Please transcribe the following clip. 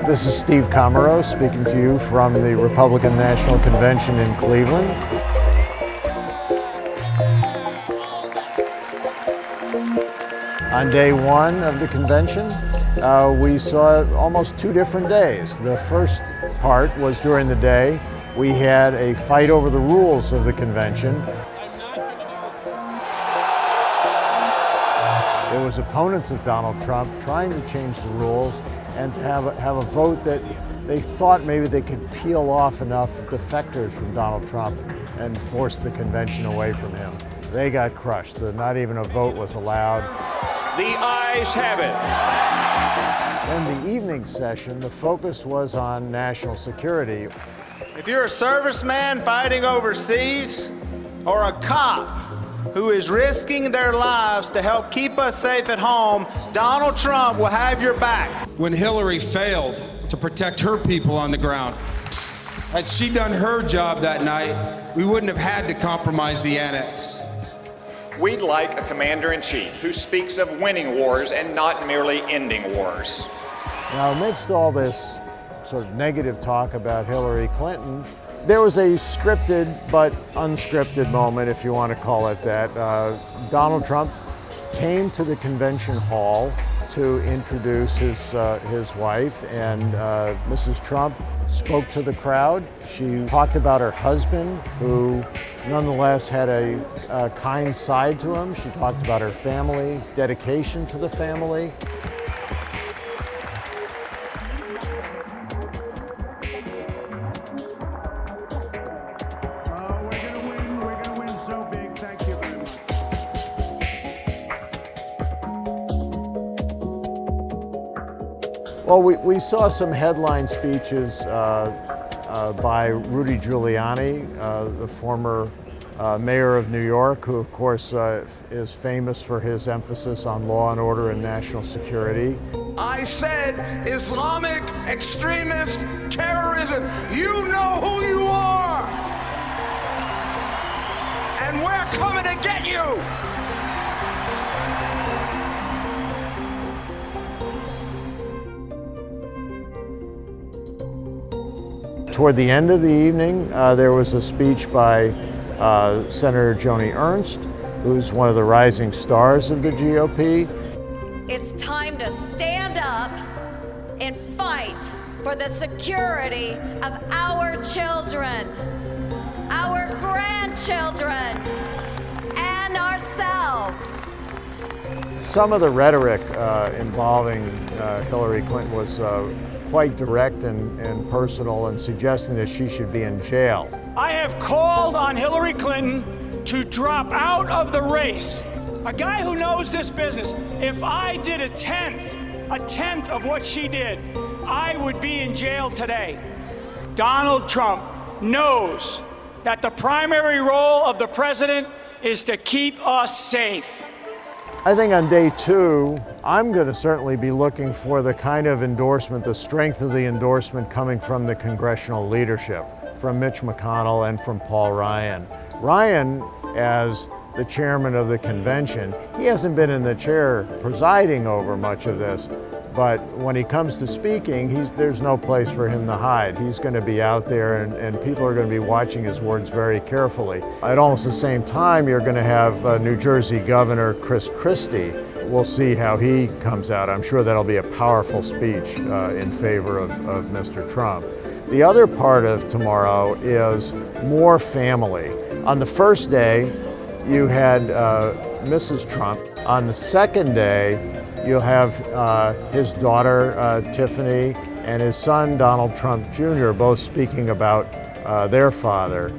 This is Steve Komarow speaking to you from the Republican National Convention in Cleveland. On day one of the convention, we saw almost 2 different days. The first part was during the day. We had a fight over the rules of the convention. There was opponents of Donald Trump trying to change the rules and to have a vote that they thought maybe they could peel off enough defectors from Donald Trump and force the convention away from him. They got crushed. Not even a vote was allowed. The ayes have it. In the evening session, the focus was on national security. If you're a serviceman fighting overseas or a cop who is risking their lives to help keep us safe at home, Donald Trump will have your back. When Hillary failed to protect her people on the ground, had she done her job that night, we wouldn't have had to compromise the annex. We'd like a commander-in-chief who speaks of winning wars and not merely ending wars. Now, amidst all this sort of negative talk about Hillary Clinton, there was a scripted but unscripted moment, if you want to call it that. Donald Trump came to the convention hall to introduce his wife, and Mrs. Trump spoke to the crowd. She talked about her husband, who nonetheless had a kind side to him. She talked about her family, dedication to the family. We're gonna win so big. Thank you very much. Well, we saw some headline speeches by Rudy Giuliani, the former mayor of New York, who of course is famous for his emphasis on law and order and national security. I said Islamic extremist terrorism. You know who you are. And we're coming to get you. Toward the end of the evening, there was a speech by Senator JONI ERNST, who's one of the rising stars of the GOP. It's time to stand up and fight for the security of our children, our grandchildren, and ourselves. Some of the rhetoric involving Hillary Clinton was quite direct and personal, and suggesting that she should be in jail. I have called on Hillary Clinton to drop out of the race. A guy who knows this business. If I did a tenth of what she did, I would be in jail today. Donald Trump knows that the primary role of the president is to keep us safe. I think on day 2, I'm going to certainly be looking for the kind of endorsement, the strength of the endorsement coming from the congressional leadership, from Mitch McConnell and from Paul Ryan. Ryan, as the chairman of the convention, he hasn't been in the chair presiding over much of this, but when he comes to speaking, there's no place for him to hide. He's going to be out there, and people are going to be watching his words very carefully. At almost the same time, you're going to have New Jersey Governor Chris Christie. We'll see how he comes out. I'm sure that'll be a powerful speech in favor of Mr. Trump. The other part of tomorrow is more family. On the first day, you had Mrs. Trump. On the second day, you'll have his daughter, Tiffany, and his son, Donald Trump Jr., both speaking about their father.